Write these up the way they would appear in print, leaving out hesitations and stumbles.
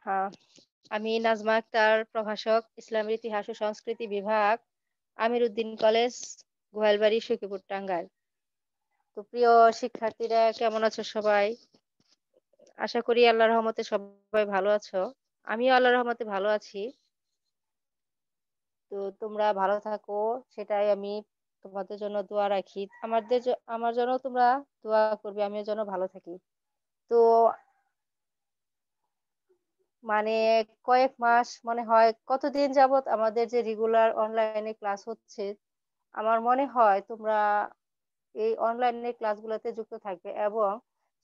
হ্যাঁ, আমি নাজমা আক্তার, প্রভাষক, ইসলামের ইতিহাস ও সংস্কৃতি বিভাগ, আমির উদ্দিন কলেজ, গোয়ালবাড়ি, সখীপুর, টাঙ্গাইল। তো প্রিয় শিক্ষার্থীরা কেমন আছো সবাই? আশা করি আল্লাহর রহমতে সবাই ভালো আছো। আমিও আল্লাহর রহমতে ভালো আছি। তো তোমরা ভালো থাকো, সেটাই আমি তোমাদের জন্য দোয়া রাখি। আমার জন্য তোমরা দোয়া করবে, আমিও যেন ভালো থাকি। তো মানে কয়েক মাস মনে হয় কতদিন যাবত আমাদের যে রেগুলার অনলাইনে ক্লাস হচ্ছে, আমার মনে হয় তোমরা এই অনলাইনে ক্লাসগুলোতে যুক্ত থাকবে এবং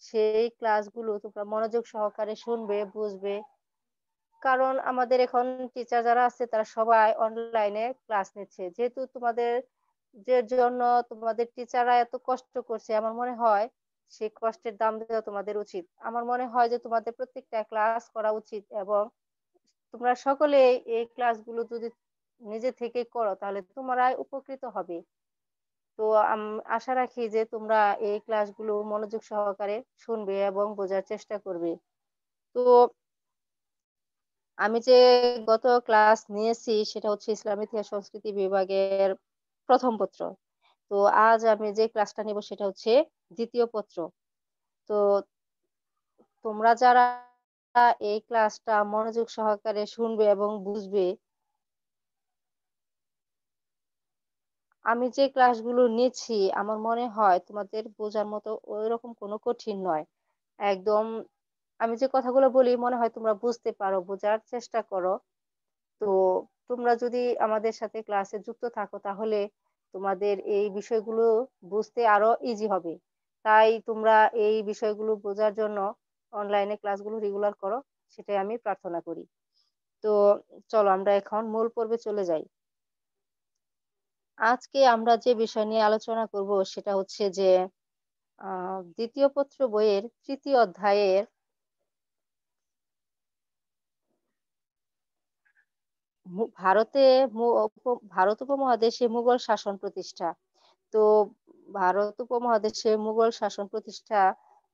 সেই ক্লাসগুলো তোমরা মনোযোগ সহকারে শুনবে, বুঝবে। কারণ আমাদের এখন টিচার যারা আছে তারা সবাই অনলাইনে ক্লাস নিচ্ছে, যেহেতু তোমাদের যে জন্য তোমাদের টিচাররা এত কষ্ট করছে, আমার মনে হয় সেই কষ্টের দাম দেওয়া তোমাদের উচিত। আমার মনে হয় যে তোমাদের প্রত্যেকটা ক্লাস করা উচিত এবং তোমরা সকলে এই ক্লাসগুলো যদি নিজে থেকে করো তাহলে তোমরাই উপকৃত হবে। তো আশা রাখি যে তোমরা এই ক্লাসগুলো মনোযোগ সহকারে শুনবে এবং বোঝার চেষ্টা করবে। তো আমি যে গত ক্লাস নিয়েছি সেটা হচ্ছে ইসলাম ইতিহাস সংস্কৃতি বিভাগের প্রথম পত্র। তো আজ আমি যে ক্লাসটা নিব সেটা হচ্ছে দ্বিতীয় পত্র। তো তোমরা যারা এই ক্লাসটা মনোযোগ সহকারে শুনবে এবং বুঝবে, আমি যে ক্লাসগুলো নিচ্ছি আমার মনে হয় তোমাদের বোঝার মতো ওইরকম কোনো কঠিন নয়। একদম আমি যে কথাগুলো বলি মনে হয় তোমরা বুঝতে পারো, বোঝার চেষ্টা করো। তো তোমরা যদি আমাদের সাথে ক্লাসে যুক্ত থাকো তাহলে তোমাদের এই বিষয়গুলো বুঝতে আরো ইজি হবে। তাই তোমরা এই বিষয়গুলো বোঝার জন্য অনলাইনে ক্লাসগুলো রেগুলার করো, সেটাই আমি প্রার্থনা করি। তো চলো আমরা এখন মূল পর্বে চলে যাই। আজকে আমরা যে বিষয় নিয়ে আলোচনা করব সেটা হচ্ছে যে দ্বিতীয় পত্র বইয়ের তৃতীয় অধ্যায়ের ভারতে ভারত উপমহাদেশে মুঘল শাসন প্রতিষ্ঠা। তো ভারত উপমহাদেশে মুঘল শাসন প্রতিষ্ঠা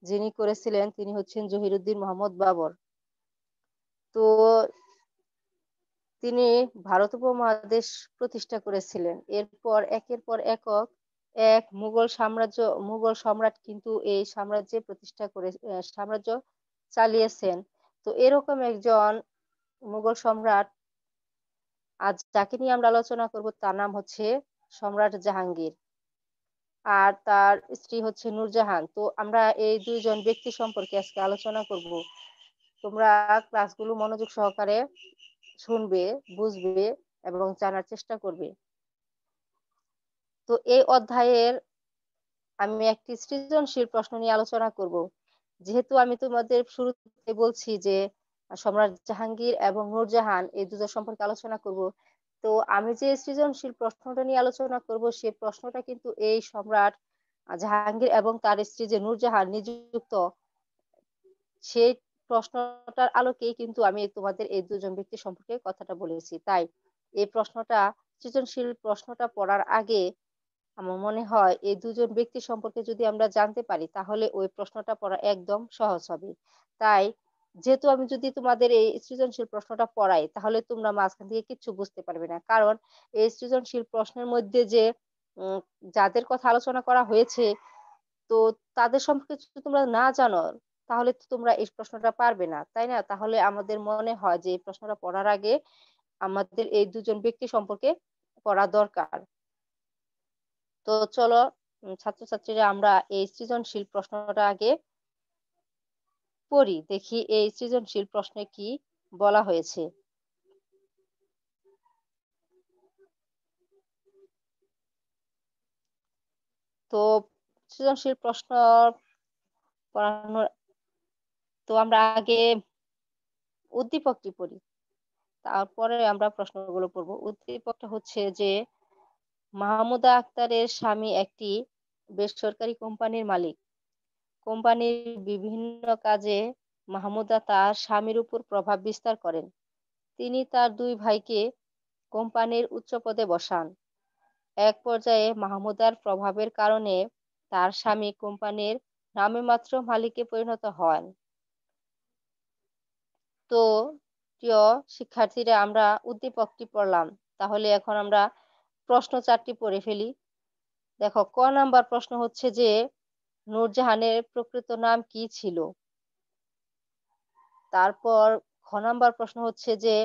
যিনি করেছিলেন তিনি হচ্ছেন জহিরুদ্দিন মোহাম্মদ বাবর। তো তিনি ভারত উপমহাদেশ প্রতিষ্ঠা করেছিলেন। এরপর একের পর এক মুঘল সম্রাট কিন্তু এই সাম্রাজ্য প্রতিষ্ঠা করে সাম্রাজ্য চালিয়েছেন। তো এরকম একজন মুঘল সম্রাট আজ যাকে নিয়ে আমরা আলোচনা করব তার নাম হচ্ছে সম্রাট জাহাঙ্গীর, আর তার স্ত্রী হচ্ছে নূরজাহান। তো আমরা এই দুইজন ব্যক্তি সম্পর্কে আজকে আলোচনা করব। তোমরা ক্লাসগুলো মনোযোগ সহকারে শুনবে, বুঝবে এবং জানার চেষ্টা করবে। তো এই অধ্যায়ের আমি একটি সৃজনশীল প্রশ্ন নিয়ে আলোচনা করব। যেহেতু আমি তোমাদের শুরুতে বলছি যে সম্রাট জাহাঙ্গীর এবং নূরজাহান এই দুজন সম্পর্কে আলোচনা করব, তো আমি যে সৃজনশীল প্রশ্নটা নিয়ে আলোচনা করব সেই প্রশ্নটা কিন্তু এই সম্রাট জাহাঙ্গীর এবং তার স্ত্রী যে নূরজাহান নিযুক্ত, সেই প্রশ্নটার আলোকেই কিন্তু আমি তোমাদের এই দুজন ব্যক্তি সম্পর্কে কথাটা বলেছি। তাই এই সৃজনশীল প্রশ্নটা পড়ার আগে আমার মনে হয় এই দুজন ব্যক্তি সম্পর্কে যদি আমরা জানতে পারি তাহলে ওই প্রশ্নটা পড়া একদম সহজ হবে। তাই যেহেতু আমি যদি তোমাদের এই সৃজনশীল প্রশ্নটা পড়াই তাহলে তোমরা মাঝখান থেকে কিচ্ছু বুঝতে পারবে না, কারণ এই সৃজনশীল প্রশ্নের মধ্যে যে উম, যাদের কথা আলোচনা করা হয়েছে, তো তাদের সম্পর্কে যদি তোমরা না জানো তাহলে তো তোমরা এই প্রশ্নটা পারবে না, তাই না? তাহলে আমাদের মনে হয় যে এই প্রশ্নটা পড়ার আগে আমাদের এই দুজন ব্যক্তি সম্পর্কে পড়া দরকার। তো চলো ছাত্রছাত্রীরা আমরা এই সৃজনশীল প্রশ্নটা আগে পড়ি, দেখি এই সৃজনশীল প্রশ্নে কি বলা হয়েছে। তো সৃজনশীল প্রশ্ন পড়ানোর তো আমরা আগে উদ্দীপকটি পড়ি, তারপরে আমরা প্রশ্নগুলো পড়বো। উদ্দীপকটা হচ্ছে যে মাহমুদা আক্তারের স্বামী একটি বেসরকারি কোম্পানির মালিক। কোম্পানির বিভিন্ন কাজে মাহমুদা তার স্বামীর উপর প্রভাব বিস্তার করেন। তিনি তার দুই ভাইকে কোম্পানির উচ্চ পদে বসান। এক পর্যায়ে মাহমুদার প্রভাবের কারণে তার স্বামী কোম্পানির নামমাত্র মালিকে পরিণত হন। তো প্রিয় শিক্ষার্থীরা, আমরা উদ্দীপকটি পড়লাম। তাহলে এখন আমরা প্রশ্ন ৪ টি পড়ে ফেলি। দেখো, ক নাম্বার প্রশ্ন হচ্ছে যে নূরজাহানের প্রকৃত নাম কি ছিল? তারপর খ নাম্বার প্রশ্ন হচ্ছে যে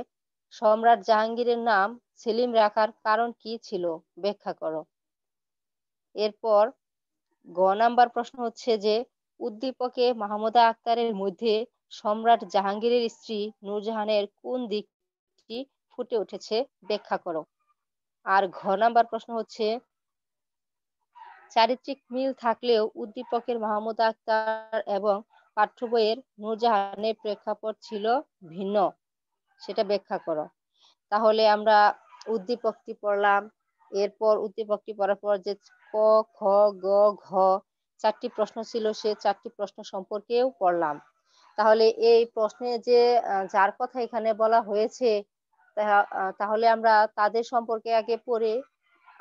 সম্রাট জাহাঙ্গীরের নাম সেলিম রাখার কারণ কি ছিল? ব্যাখ্যা করো। এরপর গ নাম্বার প্রশ্ন হচ্ছে যে উদ্দীপকে মাহমুদা আক্তারের মধ্যে সম্রাট জাহাঙ্গীরের স্ত্রী নূরজাহানের কোন দিকটি ফুটে উঠেছে? ব্যাখ্যা করো। আর ঘ নাম্বার প্রশ্ন হচ্ছে চারিত্রিক মিল থাকলেও উদ্দীপকের মাহমুদা আক্তার এবং পাঠ্য বইয়ের নূরজাহানের প্রেক্ষাপট ছিল ভিন্ন, সেটা ব্যাখ্যা করো। তাহলে আমরা উদ্দীপকটি পড়লাম। এরপর উদ্দীপকটি পড়ার পর যে ক, খ, গ, ঘ ৪টি প্রশ্ন ছিল, সে ৪টি প্রশ্ন সম্পর্কেও পড়লাম। তাহলে এই প্রশ্নে যে যার কথা এখানে বলা হয়েছে, তাহলে আমরা তাদের সম্পর্কে আগে পড়ে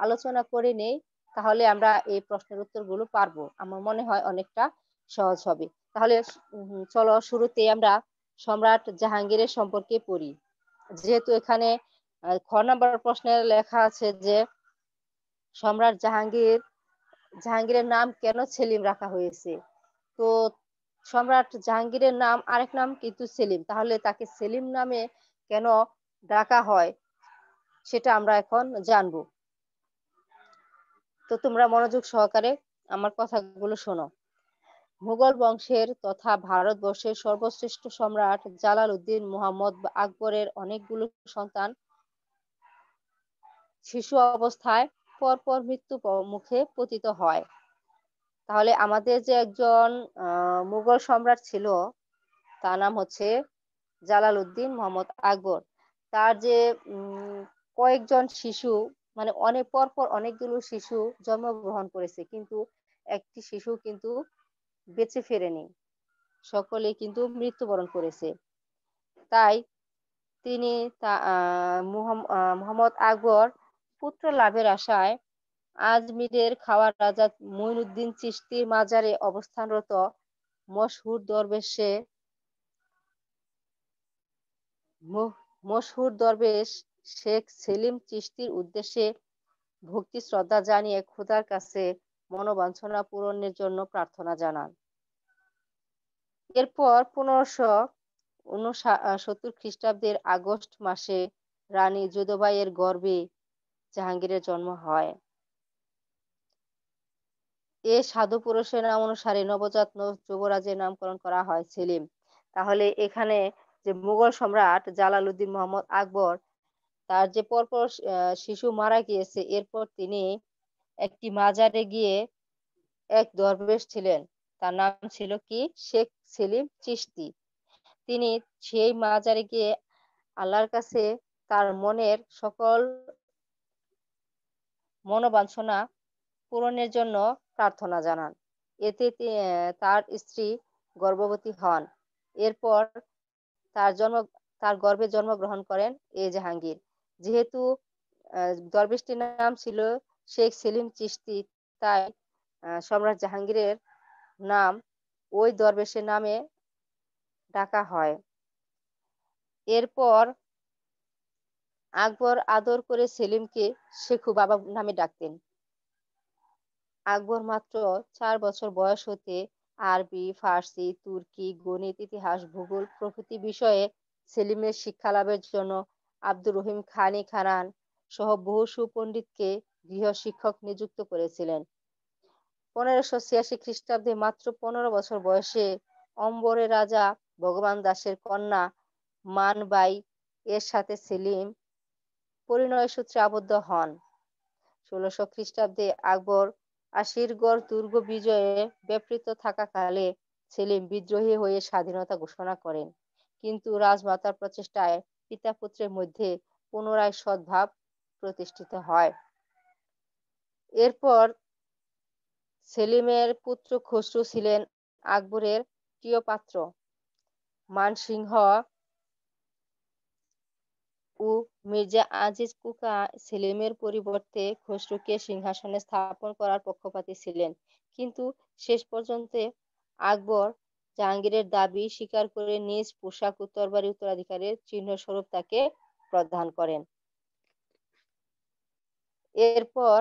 আলোচনা করে নেই। তাহলে আমরা এই প্রশ্নের উত্তরগুলো পারবো। আমার মনে হয় অনেকটা সহজ হবে। তাহলে চলো শুরুতে আমরা সম্রাট জাহাঙ্গীরের সম্পর্কে পড়ি। যেহেতু এখানে খ নাম্বার প্রশ্নে লেখা আছে যে সম্রাট জাহাঙ্গীরের নাম কেন সেলিম রাখা হয়েছে? তো সম্রাট জাহাঙ্গীরের নাম আরেক নাম কিন্তু সেলিম, তাহলে তাকে সেলিম নামে কেন ডাকা হয় সেটা আমরা এখন জানবো। তো তোমরা মনোযোগ সহকারে আমার কথাগুলো শোনো। মুঘল বংশের তথা ভারতবর্ষের সর্বশ্রেষ্ঠ সম্রাট জালালউদ্দিন মুহাম্মদ আকবরের অনেকগুলো সন্তান শিশু অবস্থায় পরপর মৃত্যু মুখে পতিত হয়। তাহলে আমাদের যে একজন মুঘল সম্রাট ছিল, তার নাম হচ্ছে জালালউদ্দিন মোহাম্মদ আকবর। তার যে কয়েকজন শিশু, মানে অনেক পরপর অনেকগুলো শিশু জন্মগ্রহণ করেছে, কিন্তু একটি শিশু কিন্তু বেঁচে ফেরেনি, সকলে কিন্তু মৃত্যুবরণ করেছে। তাই তিনি মোহাম্মদ আকবর পুত্র লাভের আশায় আজমিরের খাওয়ার রাজা মঈনুদ্দিন চিশতির মাজারে অবস্থানরত মশহুর দরবেশ শেখ সেলিম চিশতির উদ্দেশ্যে ভক্তি শ্রদ্ধা জানিয়ে খোদার কাছে মনোবাঞ্ছনা পূরণের জন্য প্রার্থনা জানান। এরপর 1569 খ্রিস্টাব্দের আগস্ট মাসে রানী যোধবাইয়ের গর্ভে জাহাঙ্গীরের জন্ম হয়। এ সাধু পুরুষের নাম অনুসারে নবজাত যুবরাজের নামকরণ করা হয় সেলিম। তাহলে এখানে যে মুঘল সম্রাট জালালউদ্দিন মোহাম্মদ আকবর, তার যে পরপর শিশু মারা গিয়েছে, এরপর তিনি একটি মাজারে গিয়ে এক দরবেশ ছিলেন, তার নাম ছিল কি শেখ সেলিম চিশতি। তিনি সেই মাজারে গিয়ে আল্লাহর কাছে তার মনের সকল মনোবাঞ্ছনা পূরণের জন্য প্রার্থনা জানান। এতে তার স্ত্রী গর্ভবতী হন। এরপর তার জন্ম তার গর্ভে জন্মগ্রহণ করেন জাহাঙ্গীর। যেহেতু দরবেশটির নাম ছিল শেখ সেলিম চিশতি, তাই সম্রাট জাহাঙ্গীরের নাম ওই দরবেশের নামে ডাকা হয়। এরপর আকবর আদর করে সেলিমকে শেখু বাবা নামে ডাকতেন। আকবর মাত্র 4 বছর বয়স হতে আরবি, ফার্সি, তুর্কি, গণিত, ইতিহাস, ভূগোল প্রভৃতি বিষয়ে সেলিমের শিক্ষা লাভের জন্য আব্দুর রহিম খান খানান সহ বহু সুপণ্ডিতকে গৃহ শিক্ষক নিযুক্ত করেছিলেন। 1586 খ্রিস্টাব্দে মাত্র 15 বছর বয়সে অম্বরের রাজা ভগবান দাসের কন্যা মানবাই এর সাথে সেলিম পরিণয় সূত্রে আবদ্ধ হন। 1600 খ্রিস্টাব্দে আকবর আসিরগড় দুর্গ বিজয়ে ব্যাপৃত থাকাকালে সেলিম বিদ্রোহী হয়ে স্বাধীনতা ঘোষণা করেন, কিন্তু রাজমাতার প্রচেষ্টায় পিতা পুত্রের মধ্যে পুনরায় সদ্ভাব প্রতিষ্ঠিত হয়। এরপর সেলিমের পুত্র খসরু ছিলেন আকবরের প্রিয় পাত্র। মানসিংহ ও মির্জা আজিজ কুকা সেলিমের পরিবর্তে খসরুকে সিংহাসনে স্থাপন করার পক্ষপাতী ছিলেন, কিন্তু শেষ পর্যন্ত আকবর জাহাঙ্গীরের দাবি স্বীকার করে নিজ পোশাক ও তরবারি উত্তরাধিকারের চিহ্নস্বরূপ তাকে প্রদান করেন। এরপর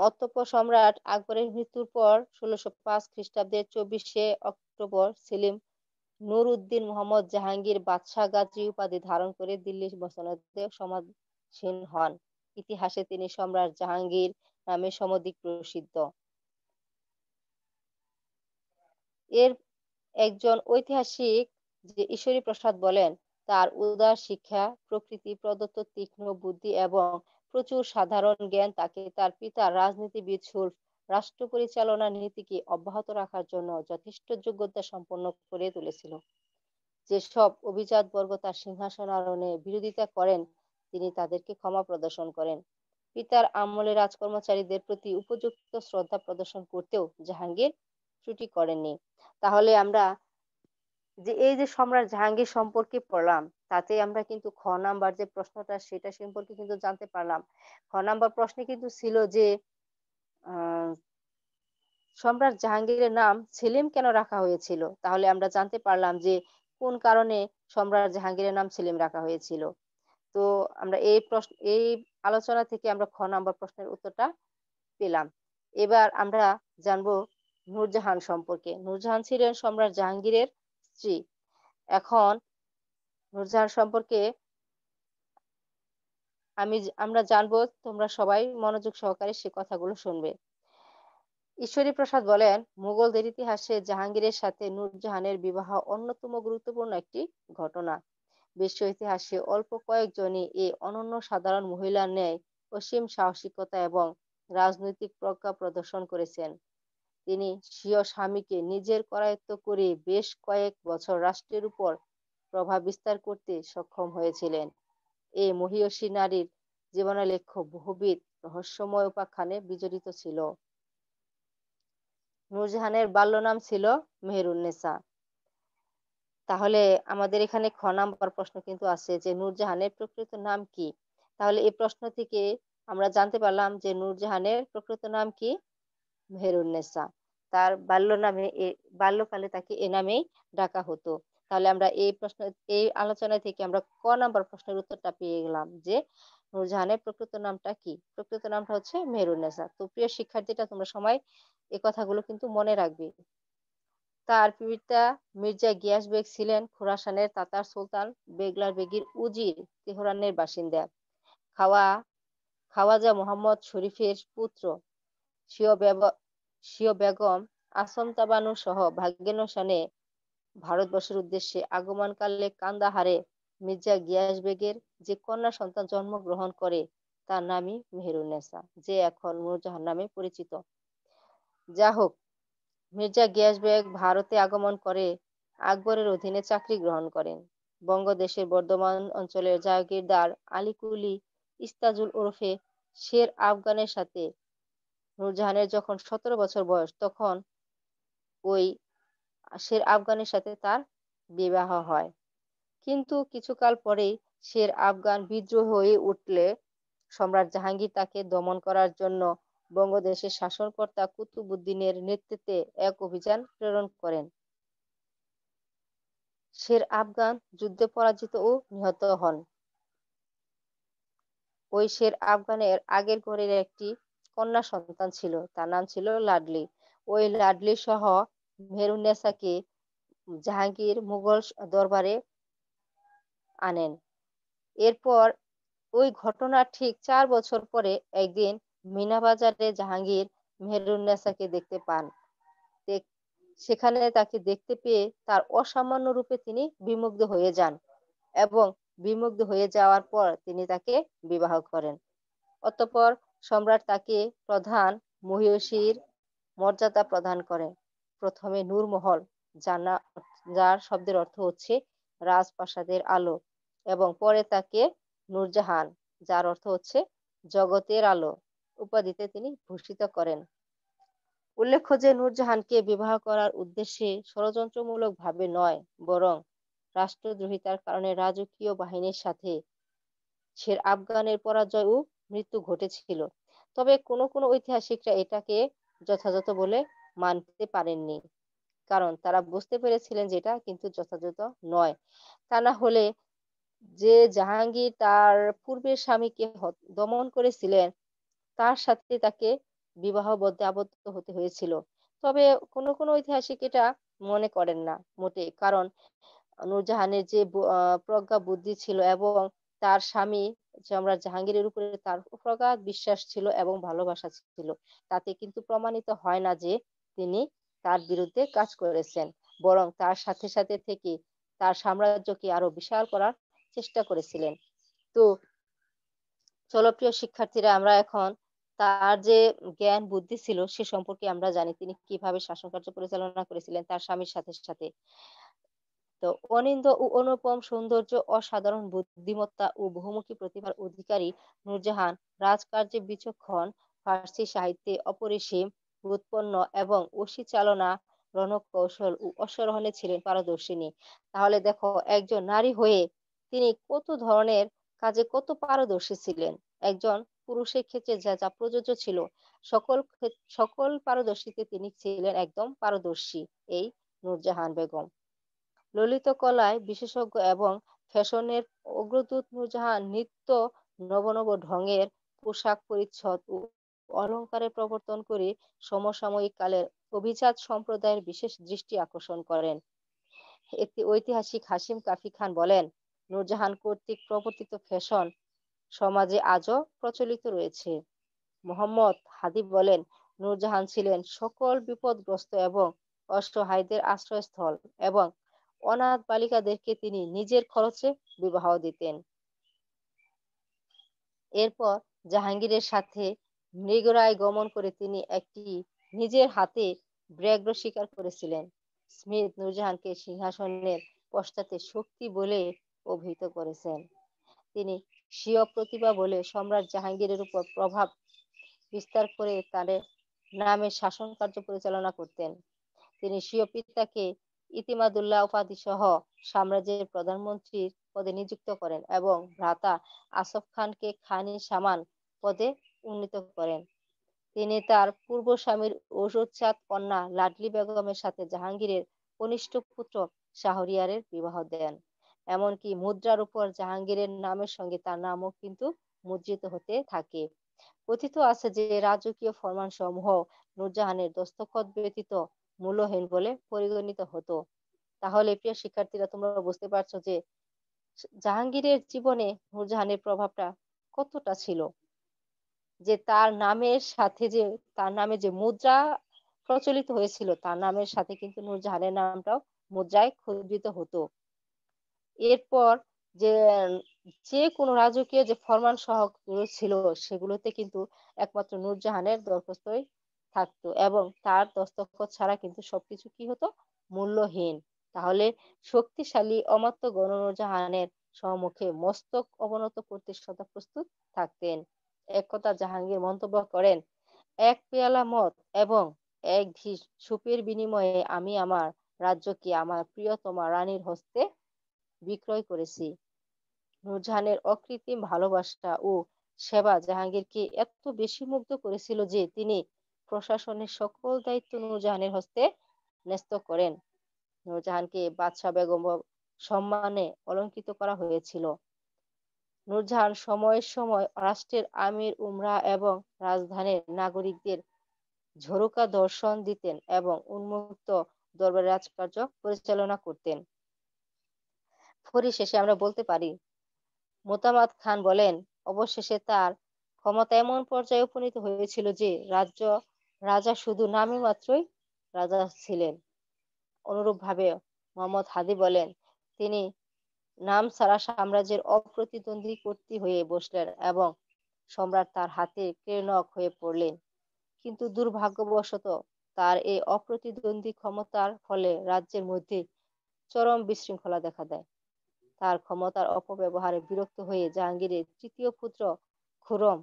অতঃপর সম্রাট আকবরের মৃত্যুর পর ১৬০৫ খ্রিস্টাব্দের ২৪শে অক্টোবর সেলিম নূর উদ্দিন মোহাম্মদ জাহাঙ্গীর বাদশাহ গাজী উপাধি ধারণ করে দিল্লি মসনদে সমাসীন হন। ইতিহাসে তিনি সম্রাট জাহাঙ্গীর নামে সমধিক প্রসিদ্ধ। এর একজন ঐতিহাসিক যে ঈশ্বরী প্রসাদ বলেন, তার উদার শিক্ষা, প্রকৃতি প্রদত্ত তীক্ষ্ণ বুদ্ধি এবং প্রচুর সাধারণ জ্ঞান তাকে তার পিতার রাজনীতিবিদ সুলভ রাষ্ট্র পরিচালনার নীতিকে অব্যাহত রাখার জন্য যথেষ্ট যোগ্যতা সম্পন্ন করে তুলেছিল। যেসব অভিজাত বর্গ তার সিংহাসন আরোহণে বিরোধিতা করেন, তিনি তাদেরকে ক্ষমা প্রদর্শন করেন। পিতার আমলে রাজকর্মচারীদের প্রতি উপযুক্ত শ্রদ্ধা প্রদর্শন করতেও জাহাঙ্গীর ত্রুটি করেননি। তাহলে আমরা যে এই যে সম্রাট জাহাঙ্গীর সম্পর্কে পড়লাম, তাতে আমরা কিন্তু খ নাম্বার যে প্রশ্নটা সেটা সম্পর্কে কিন্তু জানতে পারলাম। খ নাম্বার প্রশ্নে কিন্তু ছিল যে আহ সম্রাট জাহাঙ্গীরের নাম সেলিম কেন রাখা হয়েছিল? তাহলে আমরা জানতে পারলাম যে কোন কারণে সম্রাট জাহাঙ্গীরের নাম সেলিম রাখা হয়েছিল। তো আমরা এই আলোচনা থেকে আমরা খ নাম্বার প্রশ্নের উত্তরটা পেলাম। এবার আমরা জানবো নূরজাহান সম্পর্কে। নূরজাহান ছিলেন সম্রাট জাহাঙ্গীরের স্ত্রী। এখন নূরজাহান সম্পর্কে আমরা জানবো, তোমরা সবাই মনোযোগ সহকারে সে কথাগুলো শুনবে। ঈশ্বরী প্রসাদ বলেন, মুঘলদের ইতিহাসে জাহাঙ্গীরের সাথে নূরজাহানের বিবাহ অন্যতম গুরুত্বপূর্ণ একটি ঘটনা। বিশ্ব ইতিহাসে অল্প কয়েকজনই এই অনন্য সাধারণ মহিলার ন্যায় অসীম সাহসিকতা এবং রাজনৈতিক প্রজ্ঞা প্রদর্শন করেছেন। তিনি স্বীয় স্বামীকে নিজের করায়ত্ত করে বেশ কয়েক বছর রাষ্ট্রের উপর প্রভাব বিস্তার করতে সক্ষম হয়েছিলেন। এই মহীয়সী নারীর জীবনালেখ্য বহুবিধ রহস্যময় উপাখ্যানে বিজড়িত ছিল। নূরজাহানের বাল্য নাম ছিল মেহেরুন্নেছা। তাহলে আমাদের এখানে খ নাম্বার প্রশ্ন কিন্তু আছে যে নূরজাহানের প্রকৃত নাম কি? তাহলে এই প্রশ্ন থেকে আমরা জানতে পারলাম যে নূরজাহানের প্রকৃত নাম কি? মেহেরুন্নেছা। তার বাল্যকালে তাকে এ নামেই ডাকা হতো। তাহলে আমরা এই আলোচনা থেকে আমরা ক নাম্বার প্রশ্নের উত্তরটা পেয়ে গেলাম যে নূরজাহানের প্রকৃত নামটা কি? প্রকৃত নামটা হচ্ছে মেহেরুন্নেছা। তো প্রিয় শিক্ষার্থীরা, তোমরা সবাই এই কথাগুলো কিন্তু মনে রাখবে। তার পিতা মির্জা গিয়াস বেগ ছিলেন খোরাসানের তাতার সুলতান বেগলার বেগির উজির তেহরানের বাসিন্দা। খাওয়া খাওয়াজা মোহাম্মদ শরীফের পুত্র। স্বীয় স্বীয় বেগম আসমতা বানু সহ ভাগ্যেন্দ্র ভারতবর্ষের উদ্দেশ্যে আগমনকালে কান্দাহারে মির্জা গিয়াস বেগের যে কন্যা সন্তান জন্মগ্রহণ করে তার নামই মেহেরুন্নেছা, যে এখন নূরজাহান নামে পরিচিত। যা হোক, মির্জা গিয়াস বেগ ভারতে আগমন করে আকবরের অধীনে চাকরি গ্রহণ করেন। বঙ্গদেশের বর্ধমান অঞ্চলের জাগিরদার আলীকুলি ইস্তাজুল ওরফে শের আফগানের সাথে নূরজাহানের যখন ১৭ বছর বয়স, তখন ওই শের আফগানের সাথে তার বিবাহ হয়। কিন্তু কিছুকাল পরেই শের আফগান বিদ্রোহ হয়ে উঠলে সম্রাট জাহাঙ্গীর তাকে দমন করার জন্য বঙ্গদেশের শাসনকর্তা কুতুবউদ্দিনের নেতৃত্বে এক অভিযান প্রেরণ করেন। শের আফগান যুদ্ধে পরাজিত ও নিহত হন। ওই শের আফগানের আগের ঘরের একটি কন্যা সন্তান ছিল, তার নাম ছিল লাডলি। ওই লাডলি সহ মেহেরুন্নেছাকে জাহাঙ্গীর মুঘল দরবারে আনেন। এরপর ওই ঘটনার ঠিক ৪ বছর পরে একদিন মিনাবাজারে জাহাঙ্গীর মেহেরুন্নেছাকে দেখতে পান। সেখানে তাকে দেখতে পেয়ে তার অসামান্য রূপে তিনি বিমুগ্ধ হয়ে যান এবং বিমুগ্ধ হয়ে যাওয়ার পর তিনি তাকে বিবাহ করেন। অতঃপর সম্রাট তাকে প্রধান মহিষীর মর্যাদা প্রদান করেন। প্রথমে নূরমহল, যার শব্দের অর্থ হচ্ছে রাজপ্রাসাদের আলো, এবং পরে তাকে নূরজাহান, যার অর্থ হচ্ছে জগতের আলো উপাধিতে তিনি ভূষিত করেন। উল্লেখ্য যে নূরজাহানকে বিবাহ করার উদ্দেশ্যে ষড়যন্ত্রমূলক ভাবে নয়, বরং রাষ্ট্রদ্রোহিতার কারণে রাজকীয় বাহিনীর সাথে শের আফগানের পরাজয় ও মৃত্যু ঘটেছিল। তবে কোনো কোনো ঐতিহাসিকরা এটাকে যথাযথ বলে মানতে পারেননি। কারণ তারা বুঝতে পেরেছিলেন যে এটা কিন্তু যথাযথ নয়। তা না হলে যে জাহাঙ্গীর তার পূর্বের স্বামীকে দমন করেছিলেন, তার সাথে তাকে বিবাহবদ্ধে আবদ্ধ হতে হয়েছিল। তবে কোনো ঐতিহাসিক এটা মনে করেন না মোটেই। কারণ নূরজাহানের যে ব আ প্রজ্ঞা বুদ্ধি ছিল এবং তার স্বামী সম্রাট জাহাঙ্গীরের উপরে তার প্রগাঢ় বিশ্বাস ছিল এবং ভালোবাসা ছিল। তাতে কিন্তু প্রমাণিত হয় না যে তিনি তার বিরুদ্ধে কাজ করেছেন। বরং তার সাথে থেকে তার সাম্রাজ্যকে আরো বিশাল করার চেষ্টা করেছিলেন। তো চলো প্রিয় শিক্ষার্থীরা, আমরা এখন তার যে জ্ঞান বুদ্ধি ছিল সে সম্পর্কে আমরা জানি। তিনি কিভাবে শাসনকার্য পরিচালনা করেছিলেন তার স্বামীর সাথে। তো অনিন্দ্য ও অনুপম সৌন্দর্য, অসাধারণ বুদ্ধিমত্তা ও বহুমুখী প্রতিভার অধিকারী নূরজাহান রাজকার্যে বিচক্ষণ, ফার্সি সাহিত্যে অপরিসীম ব্যুৎপন্ন এবং অসি চালনা, রণকৌশল ও অশ্বারোহণে ছিলেন পারদর্শিনী। তাহলে দেখো, একজন নারী হয়ে তিনি কত ধরনের কাজে কত পারদর্শী ছিলেন। একজন পুরুষের ক্ষেত্রে যা প্রযোজ্য ছিল, সকল পারদর্শীতে তিনি ছিলেন একদম পারদর্শী এই নূরজাহান বেগম। ললিত কলায় বিশেষজ্ঞ এবং ফ্যাশনের অগ্রদূত নূরজাহান নিত্য নব ঢঙের পোশাক পরিচ্ছদ ও অলংকারের প্রবর্তন করে সমসাময়িক কালের অভিজাত সম্প্রদায়ের বিশেষ দৃষ্টি আকর্ষণ করেন। একটি ঐতিহাসিক হাশিম কাফি খান বলেন, নূরজাহান কর্তৃক প্রবর্তিত ফ্যাশন সমাজে আজও প্রচলিত রয়েছে। মোহাম্মদ হাদি বলেন, নূরজাহান ছিলেন সকল বিপদগ্রস্ত এবং অসহায়দের আশ্রয়স্থল এবং অনাথ বালিকাদেরকে তিনি নিজের খরচে বিবাহ দিতেন। এরপর জাহাঙ্গীরের সাথে মৃগরায় গমন করে তিনি একটি নিজের হাতে ব্যাঘ্র শিকার করেছিলেন। স্মিথ নূরজাহানকে সিংহাসনের পশ্চাতে শক্তি বলে অভিহিত করেছেন। তিনি স্বীয় প্রতিভা বলে সম্রাট জাহাঙ্গীরের উপর প্রভাব বিস্তার করে তার নামে শাসন কার্য পরিচালনা করতেন। তিনি স্বীয় পিতাকে ইতিমাদুল্লাহ উপাধি সহ সাম্রাজ্যের প্রধানমন্ত্রীর পদে নিযুক্ত করেন এবং ভ্রাতা আসফ খানকে খানি সামান পদে উন্নীত করেন। তিনি তার পূর্ব স্বামীর অজুচ্ছাদ কন্যা লাডলি বেগমের সাথে জাহাঙ্গীরের কনিষ্ঠ পুত্র শাহরিয়ারের বিবাহ দেন। এমনকি মুদ্রার উপর জাহাঙ্গীরের নামের সঙ্গে তার নামও কিন্তু মুদ্রিত হতে থাকে। কথিত আছে যে রাজকীয় ফরমানসমূহ নূরজাহানের দস্তখত ব্যতীত মূল্যহীন বলে পরিগণিত হতো। তাহলে প্রিয় শিক্ষার্থীরা, তোমরা বুঝতে পারছো যে জাহাঙ্গীরের জীবনে নূরজাহানের প্রভাবটা কতটা ছিল। যে তার নামে যে মুদ্রা প্রচলিত হয়েছিল, তার নামের সাথে কিন্তু নূরজাহানের নামটাও মুদ্রায় খোদিত হতো। এরপর যে যে কোনো রাজকীয় যে ফরমান গুলো ছিল, সেগুলোতে কিন্তু একমাত্র নূরজাহানের দরখাস্তই থাকতো এবং তার দস্তখত ছাড়া কিন্তু সবকিছু কি হতো, মূল্যহীন। তাহলে শক্তিশালী অমাত্য গণ নূরজাহানের সম্মুখে মস্তক অবনত করতে সদা প্রস্তুত থাকতেন। একদা জাহাঙ্গীর মন্তব্য করেন, এক পেয়ালা মদ এবং এক ঢিস সুপের বিনিময়ে আমি আমার রাজ্যকে আমার প্রিয়তমা রানীর হস্তে বিক্রয় করেছি। নূরজাহানের অকৃত্রিম ভালোবাসা ও সেবা জাহাঙ্গীরকে এত বেশি মুগ্ধ করেছিল যে তিনি প্রশাসনের সকল দায়িত্ব নূরজাহানের হস্তে ন্যস্ত করেন। নূরজাহানকে বাদশাহ বেগম সম্মানে অলঙ্কৃত করা হয়েছিল। নূরজাহান সময় রাষ্ট্রের আমির উমরা এবং রাজধানীর নাগরিকদের ঝরোকা দর্শন দিতেন এবং উন্মুক্ত দরবারে রাজকার্য পরিচালনা করতেন। পরিশেষে আমরা বলতে পারি, মোতামাদ খান বলেন, অবশেষে তার ক্ষমতা এমন পর্যায়ে উপনীত হয়েছিল যে রাজা শুধু নামে মাত্রই রাজা ছিলেন। অনুরূপভাবে মোহাম্মদ হাদি বলেন, তিনি নাম ছাড়া সাম্রাজ্যের অপ্রতিদ্বন্দ্বী কর্ত্রী হয়ে বসলেন এবং সম্রাট তার হাতে ক্রেনক হয়ে পড়লেন। কিন্তু দুর্ভাগ্যবশত তার এই অপ্রতিদ্বন্দ্বী ক্ষমতার ফলে রাজ্যের মধ্যে চরম বিশৃঙ্খলা দেখা দেয়। তার ক্ষমতার অপব্যবহারে বিরক্ত হয়ে জাহাঙ্গীরের তৃতীয় পুত্র খুরম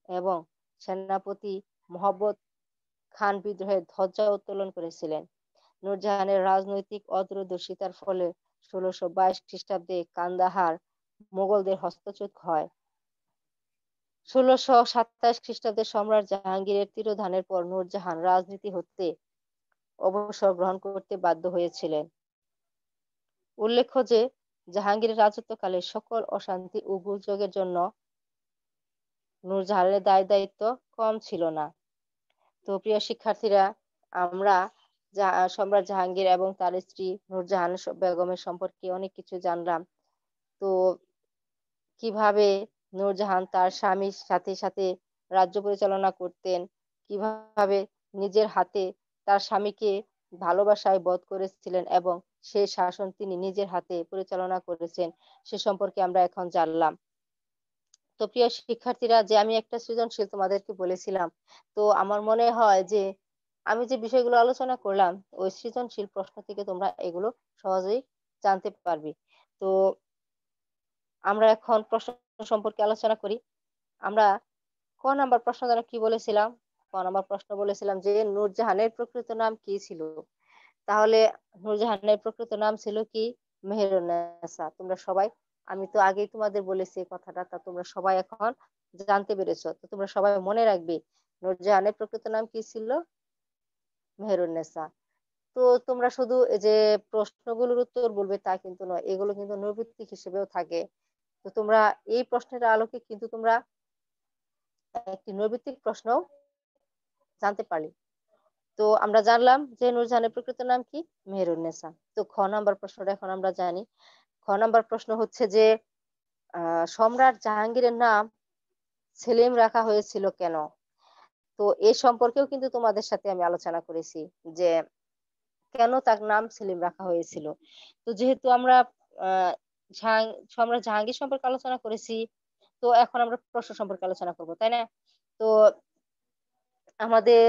এবং সেনাপতি মহব্বত খান বিদ্রোহের ধ্বজা উত্তোলন করেছিলেন। নূরজাহানের রাজনৈতিক অদূরদর্শিতার ফলে 1622 খ্রিস্টাব্দে কান্দাহার মোগলদের হস্তচ্যুত হয়। 1627 খ্রিস্টাব্দে সম্রাট জাহাঙ্গীরের তিরোধানের পর নূরজাহান রাজনীতি হতে অবসর গ্রহণ করতে বাধ্য হয়েছিলেন। উল্লেখ্য যে জাহাঙ্গীরের রাজত্বকালে সকল অশান্তি ও গোলযোগের জন্য নূরজাহানের দায়-দায়িত্ব কম ছিল না। তো প্রিয় শিক্ষার্থীরা, আমরা সম্রাট জাহাঙ্গীর এবং তার স্ত্রী নূরজাহান বেগমের সম্পর্কে অনেক কিছু জানলাম। তো কিভাবে নূরজাহান তার স্বামীর সাথে রাজ্য পরিচালনা করতেন, কিভাবে নিজের হাতে তার স্বামীকে ভালোবাসায় বধ করেছিলেন এবং সেই শাসন তিনি নিজের হাতে পরিচালনা করেছেন, সে সম্পর্কে আমরা এখন জানলাম। তো প্রিয় শিক্ষার্থীরা, যে আমি একটা সৃজনশীল তোমাদেরকে বলেছিলাম, তো আমার মনে হয় যে আমি যে বিষয়গুলো আলোচনা করলাম, ওই সৃজনশীল প্রশ্ন থেকে তোমরা এগুলো সহজেই জানতে পারবে। তো আমরা এখন প্রশ্ন সম্পর্কে আলোচনা করি। আমরা ক নাম্বার প্রশ্ন যেন কি বলেছিলাম? ক নাম্বার প্রশ্ন বলেছিলাম যে নূরজাহানের প্রকৃত নাম কি ছিল? তাহলে নূরজাহানের প্রকৃত নাম ছিল কি? মেহেরুন্নেছা। তোমরা সবাই, আমি তো আগেই তোমাদের বলেছি এই কথাটা, তা তোমরা সবাই এখন জানতে পেরেছো। তো তোমরা সবাই মনে রাখবে নূরজাহানের প্রকৃত নাম কি ছিল? মেহেরুন্নেছা। তো তোমরা শুধু এই যে প্রশ্নগুলোর উত্তর বলবে তা কিন্তু নয়, এগুলো কিন্তু নৈর্ব্যক্তিক হিসেবেও থাকে। তো তোমরা এই প্রশ্নের আলোকে কিন্তু তোমরা একটি নৈর্ব্যক্তিক প্রশ্নও জানতে পারলে। তো আমরা জানলাম যে নূরজাহানের প্রকৃত নাম কি? মেহেরুন্নেছা। তো খ নাম্বার প্রশ্নটা এখন আমরা জানি। খ নাম্বার প্রশ্ন হচ্ছে যে সম্রাট জাহাঙ্গীরের নাম সেলিম রাখা হয়েছিল কেন? তো এ সম্পর্কেও কিন্তু তোমাদের সাথে আমি আলোচনা করেছি যে কেন তার নাম সেলিম রাখা হয়েছিল। তো যেহেতু আমরা আ জাহাং সম্রাট জাহাঙ্গীর সম্পর্কে আলোচনা করেছি, তো এখন আমরা প্রশ্ন সম্পর্কে আলোচনা করব, তাই না? তো আমাদের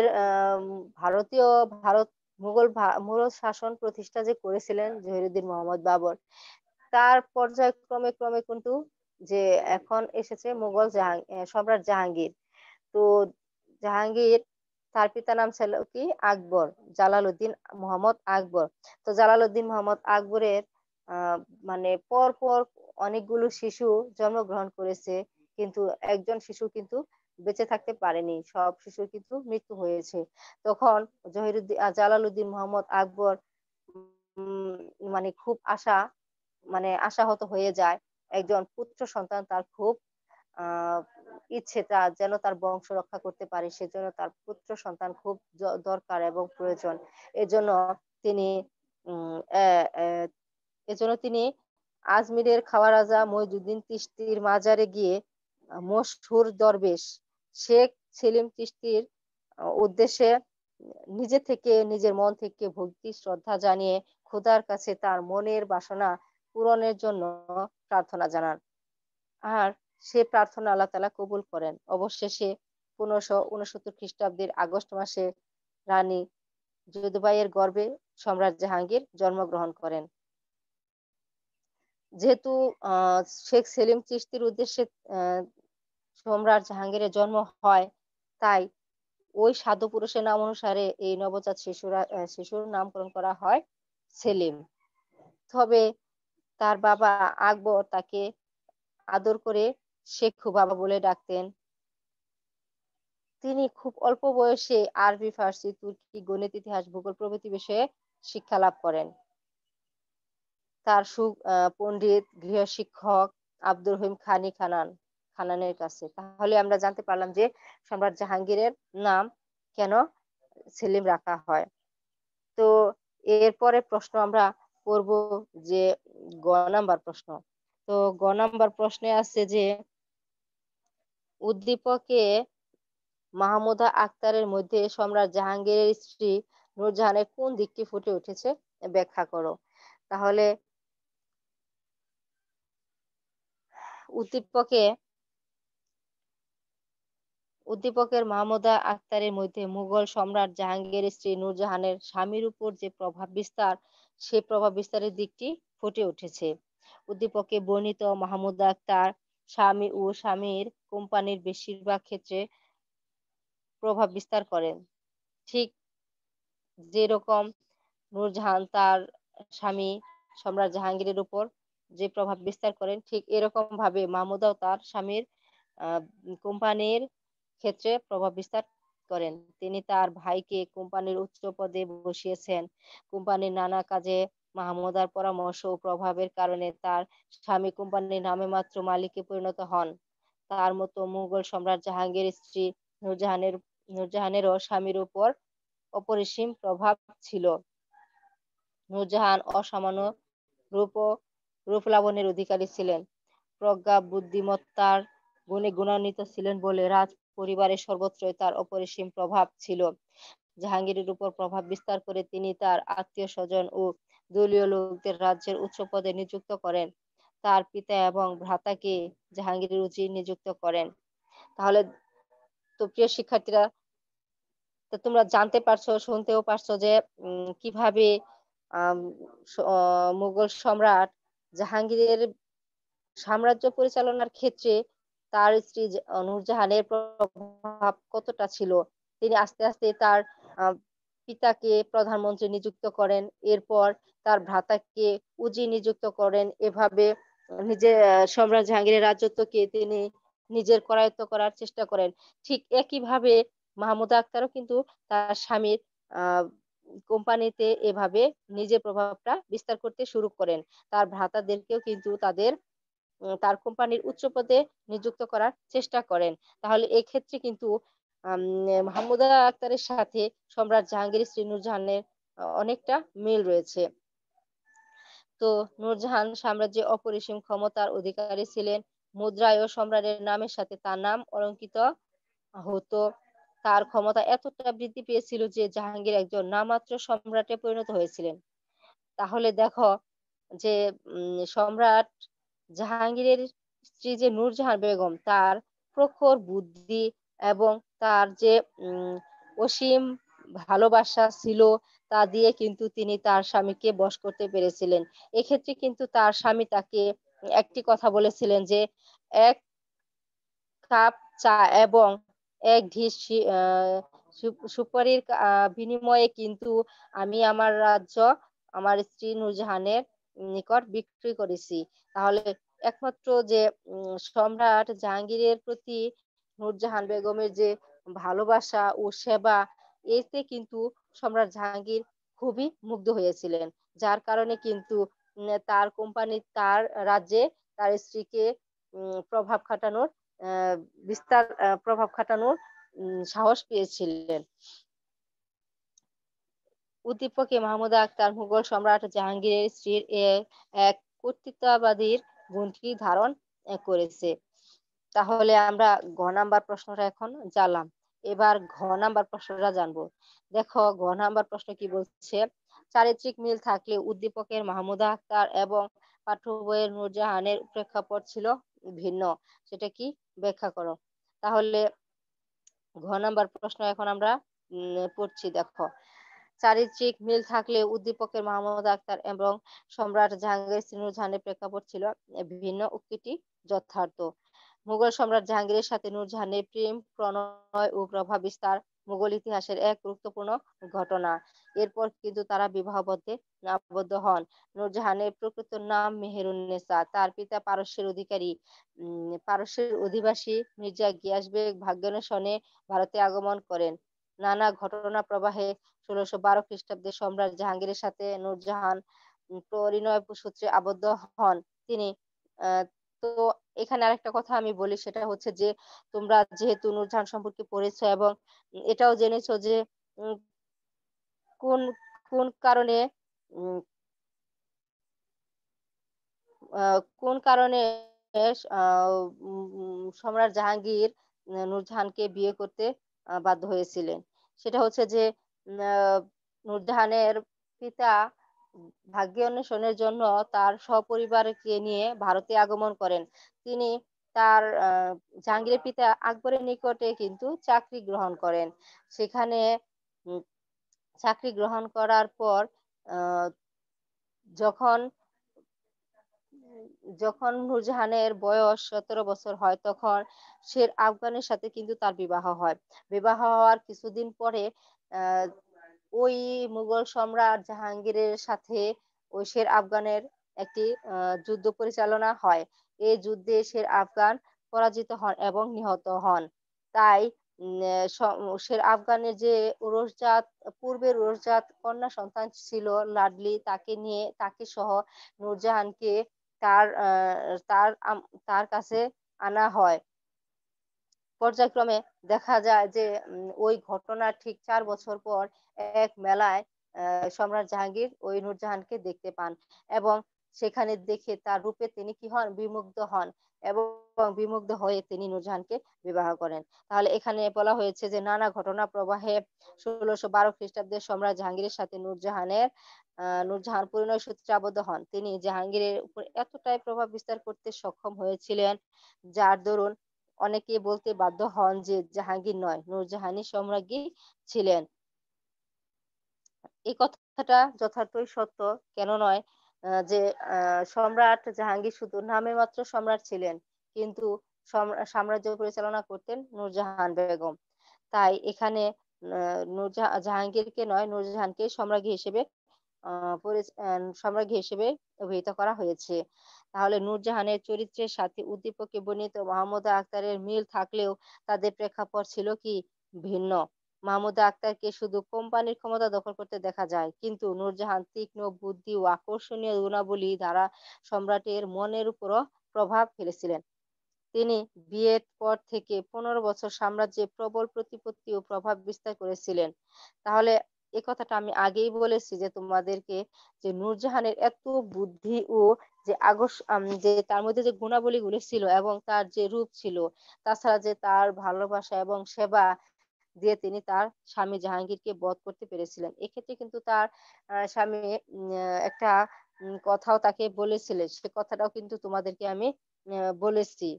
ভারতীয় ভারত মুঘল শাসন প্রতিষ্ঠা যে করেছিলেন জহিরুদ্দিন মোহাম্মদ বাবর, তার পর্যায়ক্রমে কিন্তু যে এখন এসেছে সম্রাট জাহাঙ্গীর। তো জাহাঙ্গীর, তার পিতার নাম ছিল কি? আকবর, জালালউদ্দিন মোহাম্মদ আকবর। তো জালালউদ্দিন মোহাম্মদ আকবরের আহ মানে পর অনেকগুলো শিশু জন্মগ্রহণ করেছে, কিন্তু একজন শিশু কিন্তু বেঁচে থাকতে পারেনি, সব শিশুর কিন্তু মৃত্যু হয়েছে। তখন জালালউদ্দিন মোহাম্মদ আকবর উম মানে খুব আশাহত হয়ে যায়। একজন পুত্র সন্তান তার খুব আহ ইচ্ছে, তার যেন তার বংশ রক্ষা করতে পারে, সেজন্য তার পুত্র সন্তান খুব দরকার এবং প্রয়োজন। এজন্য তিনি উম আহ, আহ, এজন্য তিনি আজমিরের খাওয়ারাজা মইজুদ্দিন চিশতির মাজারে গিয়ে মশহুর দরবেশ শেখ সেলিম চিশতির উদ্দেশ্যে নিজের মন থেকে ভক্তি শ্রদ্ধা জানিয়ে খোদার কাছে তার মনের বাসনা পূরণের জন্য প্রার্থনা জানান। আর সে প্রার্থনা আল্লাহ তাআলা কবুল করেন। অবশেষে 1569 খ্রিস্টাব্দের আগস্ট মাসে রানী যোধবাইয়ের গর্ভে সম্রাট জাহাঙ্গীর জন্মগ্রহণ করেন। যেহেতু শেখ সেলিম চিশতির উদ্দেশ্যে আহ, সম্রাট জাহাঙ্গীরের জন্ম হয়, তাই ওই সাধু পুরুষের নাম অনুসারে এই নবজাত শিশুর নামকরণ করা হয় সেলিম। তবে তার বাবা আকবর তাকে আদর করে শেখু বাবা বলে ডাকতেন। তিনি খুব অল্প বয়সে আরবি, ফার্সি, তুর্কি, গণিত, ইতিহাস, ভূগোল প্রভৃতি বিষয়ে শিক্ষা লাভ করেন তার পণ্ডিত গৃহশিক্ষক আব্দুর রহিম খানানের কাছে। তাহলে আমরা জানতে পারলাম যে সম্রাট জাহাঙ্গীরের নাম কেন সেলিম রাখা হয়। তো এরপরে প্রশ্ন আমরা করব যে গ নাম্বার প্রশ্ন। তো গ নাম্বার প্রশ্নে আছে যে উদ্দীপকে মাহমুদা আক্তারের মধ্যে সম্রাট জাহাঙ্গীরের স্ত্রী নূরজাহানের কোন দিকটি ফুটে উঠেছে ব্যাখ্যা করো। তাহলে উদ্দীপকে উদ্দীপকের মাহমুদা আক্তারের মধ্যে মুঘল সম্রাট জাহাঙ্গীরের স্ত্রী নূরজাহানের স্বামীর উপর যে প্রভাব বিস্তার, সেই প্রভাব বিস্তারের দিকটি ফুটে উঠেছে। উদ্দীপকে বর্ণিত মাহমুদা আক্তার স্বামী ও স্বামীর কোম্পানির বেশিরভাগ ক্ষেত্রে প্রভাব বিস্তার করেন। ঠিক যেরকম নূরজাহান তার স্বামী সম্রাট জাহাঙ্গীরের উপর যে প্রভাব বিস্তার করেন, ঠিক এরকম ভাবে মাহমুদাও তার স্বামীর কোম্পানির ক্ষেত্রে প্রভাব বিস্তার করেন। তিনি তার ভাইকে কোম্পানির উচ্চ পদে বসিয়েছেন। কোম্পানির নানা কাজে মাহমুদার পরামর্শ ও প্রভাবের কারণে তার স্বামী কোম্পানির নামেমাত্র মালিকে পরিণত হন। তার মতো মুঘল সম্রাট জাহাঙ্গীরের স্ত্রী নূরজাহানের নূরজাহানেরও স্বামীর উপর অপরিসীম প্রভাব ছিল। নূরজাহান অসামান্য রূপ ও রূপ-লাবণ্যের অধিকারী ছিলেন। প্রজ্ঞা, বুদ্ধিমত্তার গুণে গুণান্বিত ছিলেন বলে রাজ পরিবারের সর্বত্রই তার অপরিসীম প্রভাব ছিল। জাহাঙ্গীরের উপর প্রভাব বিস্তার করে তিনি তার আত্মীয়-স্বজন ও দলীয় লোকদের রাজ্যের উচ্চ পদে নিযুক্ত করেন। তার পিতা এবং ভ্রাতাকে জাহাঙ্গীরের উজির নিযুক্ত করেন। তাহলে তো প্রিয় শিক্ষার্থীরা, তো তোমরা জানতে পারছো, শুনতেও পারছো যে কিভাবে আম মুঘল সম্রাট জাহাঙ্গীরের সাম্রাজ্য পরিচালনার ক্ষেত্রে তার স্ত্রী নূরজাহানের প্রভাব কতটা ছিল। তিনি আস্তে আস্তে তার আহ, পিতাকে প্রধানমন্ত্রী নিযুক্ত করেন, এরপর তার ভ্রাতাকে উজি নিযুক্ত করেন। এভাবে নিজের সম্রাট জাহাঙ্গীরের রাজত্বকে তিনি নিজের করায়ত্ত করার চেষ্টা করেন। ঠিক একইভাবে মাহমুদা আক্তারও কিন্তু তার স্বামীর আহ কোম্পানিতে এভাবে নিজের প্রভাবটা বিস্তার করতে শুরু করেন। তার ভ্রাতাদেরকেও কিন্তু তার কোম্পানির উচ্চ পদে নিযুক্ত করার চেষ্টা করেন। তাহলে এক্ষেত্রে কিন্তু মাহমুদা আক্তারের সাথে সম্রাট জাহাঙ্গীর স্ত্রী নূরজাহানের অনেকটা মিল রয়েছে। তো নূরজাহান সাম্রাজ্যে অপরিসীম ক্ষমতার অধিকারী ছিলেন। মুদ্রায় ও সম্রাটের নামের সাথে তার নাম অলঙ্কৃত হতো। তার ক্ষমতা এতটা বৃদ্ধি পেয়েছিল যে জাহাঙ্গীর একজন নামাত্র সম্রাটে পরিণত হয়েছিলেন। তাহলে দেখো যে সম্রাট জাহাঙ্গীরের স্ত্রী যে নূরজাহান বেগম, তার প্রখর বুদ্ধি এবং তার যে অসীম ভালোবাসা ছিল, তা দিয়ে কিন্তু তিনি তার স্বামীকে বশ করতে পেরেছিলেন। এক্ষেত্রে কিন্তু তার স্বামী তাকে একটি কথা বলেছিলেন যে এক কাপ চা এবং এক ঢিস সুপারির বিনিময়ে কিন্তু আমি আমার রাজ্য আমার স্ত্রী নূরজাহানের নিকট বিক্রি করেছি। তাহলে একমাত্র যে সম্রাট জাহাঙ্গীরের প্রতি নূরজাহান বেগমের যে ভালোবাসা ও সেবা, এতে কিন্তু সম্রাট জাহাঙ্গীর খুবই মুগ্ধ হয়েছিলেন। যার কারণে কিন্তু তার কোম্পানি তার রাজ্যে তার স্ত্রীকে প্রভাব খাটানোর আহ বিস্তার প্রভাব খাটানোর সাহস পেয়েছিলেন। উদ্দীপকে মাহমুদা আক্তার মুঘল সম্রাট জাহাঙ্গীরের স্ত্রীর এক কর্তৃত্ববাদীর গুণটি ধারণ করেছে। তাহলে আমরা ঘ নাম্বার প্রশ্নটা এখন জানলাম। এবার ঘ নাম্বার প্রশ্নটা জানবো। দেখো ঘ নাম্বার প্রশ্ন কি বলছে, চারিত্রিক মিল থাকলে উদ্দীপকের মাহমুদা আক্তার এবং পাঠ্য বইয়ের নূরজাহানের প্রেক্ষাপট ছিল ভিন্ন, সেটা কি ব্যাখ্যা করো। তাহলে ঘ নাম্বার প্রশ্ন এখন আমরা পড়ছি। দেখো, চারিত্রিক মিল থাকলে উদ্দীপকের মাহমুদ আক্তার এবং সম্রাট জাহাঙ্গীর নূরজাহানের প্রেক্ষাপট ছিল ভিন্ন, উক্তিটি যথার্থ। মুঘল সম্রাট জাহাঙ্গীরের সাথে নূরজাহানের প্রেম, প্রণয় ও প্রভাব বিস্তার মুঘল ইতিহাসের এক গুরুত্বপূর্ণ ঘটনা। এরপর কিন্তু তারা বিবাহবদ্ধে আবদ্ধ হন। নূরজাহানের প্রকৃত নাম মেহেরুন্নেসা। তার পিতা পারস্যের অধিকারী পারস্যের অধিবাসী মির্জা গিয়াস বেগ ভাগ্যান্বেষণে ভারতে আগমন করেন। নানা ঘটনা প্রবাহে 1612 খ্রিস্টাব্দে সম্রাট জাহাঙ্গীরের সাথে নূরজাহান পরিণয় সূত্রে আবদ্ধ হন। তিনি আহ, তো এখানে আরেকটা কথা আমি বলি, সেটা হচ্ছে যে তোমরা যেহেতু নূরজাহান সম্পর্কে পড়েছো এবং এটাও জেনেছো যে উম, কোন কোন কারণে উম, কোন কারণে সম্রাট জাহাঙ্গীর নূরজাহানকে বিয়ে করতে বাধ্য হয়েছিলেন। সেটা হচ্ছে যে আহ, নূরজাহানের পিতা ভাগ্য অন্বেষণের জন্য তার সপরিবারকে নিয়ে ভারতে আগমন করেন। তিনি তার জাহাঙ্গীরের পিতা আকবরের নিকটে কিন্তু চাকরি গ্রহণ করেন। সেখানে উম, চাকরি গ্রহণ করার পর আহ, যখন যখন নূরজাহানের বয়স 17 বছর হয়, তখন শের আফগানের সাথে কিন্তু তার বিবাহ হয়। বিবাহ হওয়ার কিছুদিন পরে আহ ওই মুঘল সম্রাট জাহাঙ্গীরের সাথে ওই শের আফগানের একটি যুদ্ধ পরিচালনা হয়। এই যুদ্ধে শের আফগান পরাজিত হন এবং নিহত হন। তাই শের আফগানের যে ওরসজাত পূর্বের ওরসজাত কন্যা সন্তান ছিল লাডলি, তাকে সহ নূরজাহানকে তার আ তার আম তার কাছে আনা হয়। পর্যায়ক্রমে দেখা যায় যে ওই ঘটনার ঠিক ৪ বছর পর এক মেলায় সম্রাট জাহাঙ্গীর ওই নূরজাহানকে দেখতে পান এবং সেখানে দেখে তার রূপে তিনি কি হন? বিমুগ্ধ হন এবং বিমুগ্ধ হয়ে তিনি নূরজাহানকে বিবাহ করেন। তাহলে এখানে বলা হয়েছে যে নানা ঘটনা প্রবাহে ১৬১২ খ্রিস্টাব্দে সম্রাট জাহাঙ্গীরের সাথে নূরজাহান পরিণয় সূত্রে আবদ্ধ হন। তিনি জাহাঙ্গীরের উপর এতটাই প্রভাব বিস্তার করতে সক্ষম হয়েছিলেন, যার দরুন অনেকে বলতে বাধ্য হন যে জাহাঙ্গীর নয়, নূরজাহানই সম্রাজ্ঞী ছিলেন। এই কথাটা যথার্থই সত্য। কেন নয়? যে সম্রাট জাহাঙ্গীর শুধু নামে মাত্র সম্রাট ছিলেন। কিন্তু সাম্রাজ্য পরিচালনা করতেন নূরজাহান বেগম। তাই এখানে আ জাহাঙ্গীরকে নয়, নূরজাহানকে সম্রাজ্ঞী হিসেবে আ পরিচ আ সম্রাজ্ঞী হিসেবে অভিহিত করা হয়েছে। তাহলে নূরজাহানের চরিত্রের সাথে উদ্দীপকে বর্ণিত মাহমুদা আক্তারের মিল থাকলেও তাদের প্রেক্ষাপট ছিল কি ভিন্ন। মাহমুদা আক্তারকে শুধু কোম্পানির ক্ষমতা দখল করতে দেখা যায়। কিন্তু নূরজাহান তীক্ষ্ণ বুদ্ধি ও আকর্ষণীয় গুণাবলী দ্বারা সম্রাটের মনের উপরও প্রভাব ফেলেছিলেন। তিনি বিয়ের পর থেকে ১৫ বছর সাম্রাজ্যে প্রবল প্রতিপত্তি ও প্রভাব বিস্তার করেছিলেন। তাহলে এ কথাটা আমি আগেই বলেছি যে তোমাদেরকে যে নূরজাহানের এত বুদ্ধি ও যে তার মধ্যে যে গুণাবলীগুলো ছিল এবং তার যে রূপ ছিল, তাছাড়া যে তার ভালোবাসা এবং সেবা দিয়ে তিনি তার স্বামী জাহাঙ্গীরকে বধ করতে পেরেছিলেন। এক্ষেত্রে কিন্তু তার স্বামী একটা কথাও তাকে বলেছিলেন। সে কথাটাও কিন্তু তোমাদেরকে আমি বলেছি।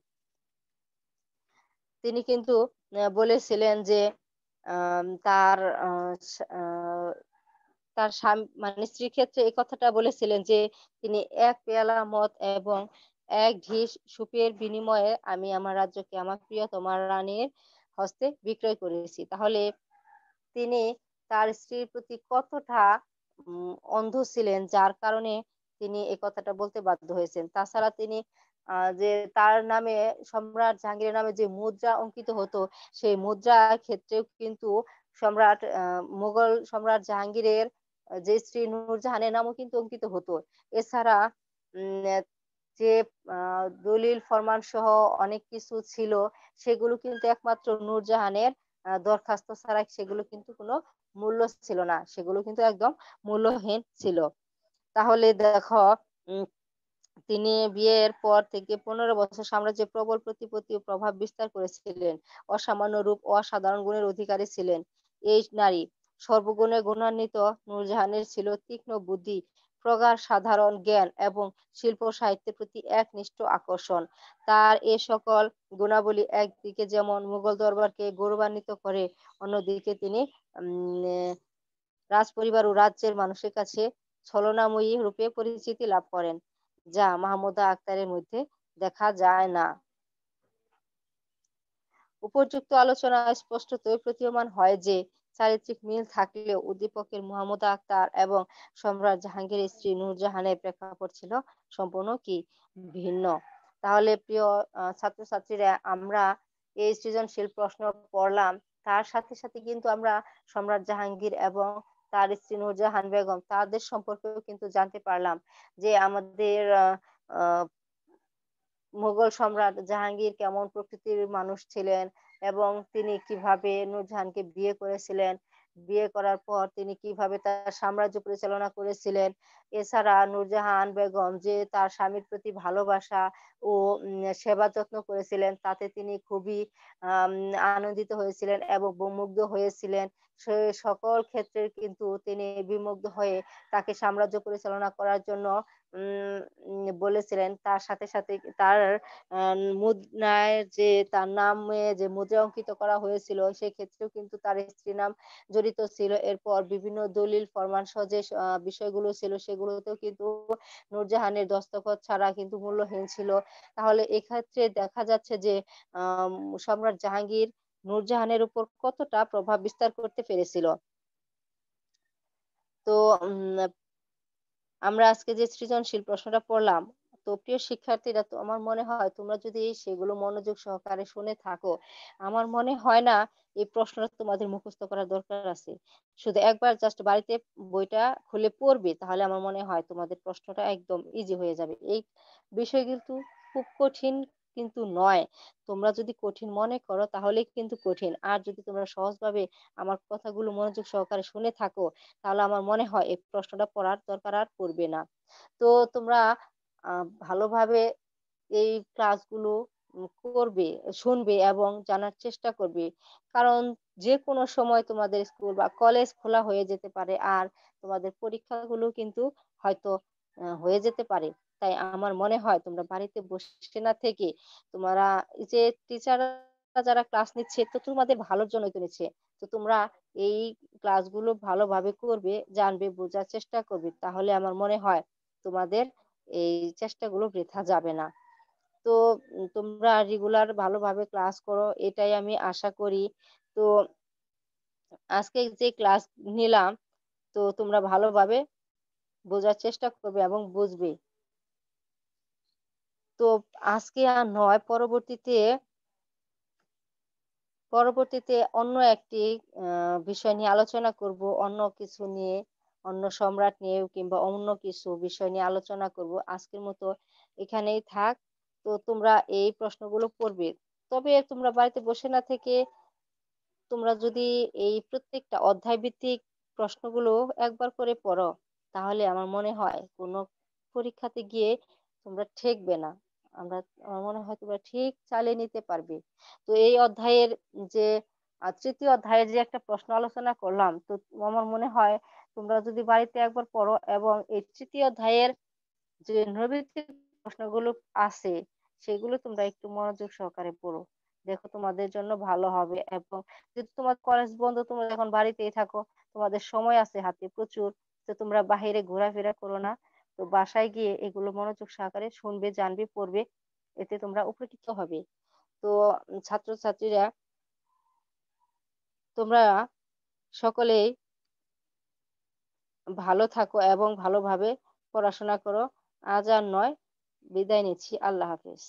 তিনি কিন্তু বলেছিলেন যে তার আ সা আ তার মানে স্ত্রীর ক্ষেত্রে এই কথাটা বলেছিলেন যে, তিনি ১ পেয়ালা মদ এবং ১ ঢিস সুপের বিনিময়ে আমি আমার রাজ্যকে আমার প্রিয়তমা রানীর হস্তে বিক্রয় করেছি। তাহলে তিনি তার স্ত্রীর প্রতি কতটা অন্ধ ছিলেন, যার কারণে তিনি এ কথাটা বলতে বাধ্য হয়েছেন। তাছাড়া তিনি যে তার নামে সম্রাট জাহাঙ্গীরের নামে যে মুদ্রা অঙ্কিত হতো, সেই মুদ্রার ক্ষেত্রেও কিন্তু মুঘল সম্রাট জাহাঙ্গীরের যে স্ত্রী নূরজাহানের নামও কিন্তু অঙ্কিত হতো। এছাড়া উম এ যে আ দলিল ফরমান সহ অনেক কিছু ছিল, সেগুলো কিন্তু একমাত্র নূরজাহানের দরখাস্ত ছাড়া সেগুলো কিন্তু কোনো মূল্য ছিল না। সেগুলো কিন্তু একদম মূল্যহীন ছিল। তাহলে দেখো উম তিনি বিয়ের পর থেকে ১৫ বছর সাম্রাজ্যে প্রবল প্রতিপত্তি ও প্রভাব বিস্তার করেছিলেন। অসামান্য রূপ ও অসাধারণ গুণের অধিকারী ছিলেন এই নারী। সর্বগুণে গুণান্বিত নূরজাহানের ছিল তীক্ষ্ণ বুদ্ধি, প্রগাঢ় সাধারণ জ্ঞান এবং শিল্প সাহিত্যের প্রতি একনিষ্ঠ আকর্ষণ। তার এ সকল গুণাবলী একদিকে যেমন মুঘল দরবারকে গৌরবান্বিত করে, অন্যদিকে তিনি উম এ রাজপরিবার ও রাজ্যের মানুষের কাছে ছলনাময়ী রূপে পরিচিতি লাভ করেন। যা মাহমুদা আক্তারের মধ্যে দেখা যায় না। উপর্যুক্ত আলোচনায় স্পষ্টতই প্রতীয়মান হয় যে, চারিত্রিক মিল থাকলেও উদ্দীপকের মাহমুদা আক্তার এবং সম্রাট জাহাঙ্গীরের স্ত্রী নূরজাহানের প্রেক্ষাপট ছিল সম্পূর্ণ কি ভিন্ন। তাহলে প্রিয় ছাত্রছাত্রীরা, আমরা এই সৃজনশীল প্রশ্ন পড়লাম। তার সাথে, সাথে কিন্তু আমরা সম্রাট জাহাঙ্গীর এবং তার স্ত্রী নূরজাহান বেগম তাদের সম্পর্কেও কিন্তু জানতে পারলাম যে আমাদের আ আ মোগল সম্রাট জাহাঙ্গীর কেমন প্রকৃতির মানুষ ছিলেন এবং তিনি কিভাবে নূরজাহানকে বিয়ে করেছিলেন। বিয়ে করার পর তিনি কিভাবে তার সাম্রাজ্য পরিচালনা করেছিলেন। এছাড়া নূরজাহান বেগম যে তার স্বামীর প্রতি ভালোবাসা ও সেবা যত্ন করেছিলেন, তাতে তিনি খুবই আম আনন্দিত হয়েছিলেন এবং মুগ্ধ হয়েছিলেন। সে সকল ক্ষেত্রে কিন্তু তিনি বিমুগ্ধ হয়ে তাকে সাম্রাজ্য পরিচালনা করার জন্য উম বলেছিলেন। তার সাথে, সাথে তার মুদ্রায় যে তার নামে যে মুদ্রা অঙ্কিত করা হয়েছিল, সেক্ষেত্রেও কিন্তু তার স্ত্রীর নাম জড়িত ছিল। এরপর বিভিন্ন দলিল ফরমান সহ যে বিষয়গুলো ছিল, সেগুলোতেও কিন্তু নূরজাহানের দস্তখত ছাড়া কিন্তু মূল্যহীন ছিল। তাহলে এক্ষেত্রে দেখা যাচ্ছে যে আম সম্রাট জাহাঙ্গীর নূরজাহানের উপর কতটা প্রভাব বিস্তার করতে পেরেছিল। তো উম আমরা আজকে যে সৃজনশীল প্রশ্নটা পড়লাম, তো প্রিয় শিক্ষার্থীরা, তো আমার মনে হয় তোমরা যদি সেগুলো মনোযোগ সহকারে শুনে থাকো, আমার মনে হয় না এই প্রশ্নটা তোমাদের মুখস্থ করার দরকার আছে। শুধু একবার জাস্ট বাড়িতে বইটা খুলে পড়বে, তাহলে আমার মনে হয় তোমাদের প্রশ্নটা একদম ইজি হয়ে যাবে। এই বিষয় কিন্তু খুব কঠিন কিন্তু নয়। তোমরা যদি কঠিন মনে করো তাহলেই কিন্তু কঠিন। আর যদি তোমরা সহজভাবে আমার কথাগুলো মনোযোগ সহকারে শুনে থাকো, তাহলে আমার মনে হয় এই প্রশ্নটা পড়ার দরকার আর পড়বে না। তো তোমরা আ ভালোভাবে এই ক্লাসগুলো করবে, শুনবে এবং জানার চেষ্টা করবে। কারণ যেকোনো সময় তোমাদের স্কুল বা কলেজ খোলা হয়ে যেতে পারে। আর তোমাদের পরীক্ষাগুলো কিন্তু হয়তো হয়ে যেতে পারে। তাই আমার মনে হয় তোমরা বাড়িতে বসে না থেকে তোমরা এই যে টিচাররা যারা ক্লাস নিচ্ছে, তো তোমাদের ভালোর জন্যই তো নিচ্ছে। তো তোমরা এই ক্লাসগুলো ভালোভাবে করবে, জানবে, বোঝার চেষ্টা করবে। তাহলে আমার মনে হয় তোমাদের এই চেষ্টাগুলো বৃথা যাবে না। তো তোমরা রেগুলার ভালোভাবে ক্লাস করো, এটাই আমি আশা করি। তো আজকে যে ক্লাস নিলাম, তো তোমরা ভালোভাবে বোঝার চেষ্টা করবে এবং বুঝবে। তো আজকে আর নয়, পরবর্তীতে অন্য একটি আ বিষয় নিয়ে আলোচনা করব। অন্য কিছু নিয়ে, অন্য সম্রাট নিয়ে কিংবা অন্য কিছু বিষয় নিয়ে আলোচনা করব। আজকের মতো এখানেই থাক। তো তোমরা এই প্রশ্নগুলো পড়বে। তবে তোমরা বাড়িতে বসে না থেকে তোমরা যদি এই প্রত্যেকটা অধ্যায় ভিত্তিক প্রশ্নগুলো একবার করে পড়ো, তাহলে আমার মনে হয় কোনো পরীক্ষাতে গিয়ে তোমরা ঠেকবে না। আমার মনে হয় তোমরা ঠিক চালিয়ে নিতে পারবে। তো এই অধ্যায়ের যে ৩য় অধ্যায়ের যে একটা প্রশ্ন আলোচনা করলাম, তো আমার মনে হয় তোমরা যদি বাড়িতে একবার পড়ো এবং এই ৩য় অধ্যায়ের যে নৈর্ব্যক্তিক প্রশ্নগুলো আছে, সেগুলো তোমরা একটু মনোযোগ সহকারে পড়ো। দেখো তোমাদের জন্য ভালো হবে এবং যেহেতু তোমার কলেজ বন্ধ, তোমরা এখন বাড়িতেই থাকো। তোমাদের সময় আছে হাতে প্রচুর। তো তোমরা বাহিরে ঘোরাফেরা করো না। তো বাসায় গিয়ে এগুলো মনোযোগ সহকারে শুনবে, জানবে, পড়বে। এতে তোমরা উপকৃত হবে। তো ছাত্রছাত্রীরা, তোমরা সকলেই ভালো থাকো এবং ভালোভাবে পড়াশোনা করো। আজ আর নয়, বিদায় নিচ্ছি। আল্লাহ হাফেজ।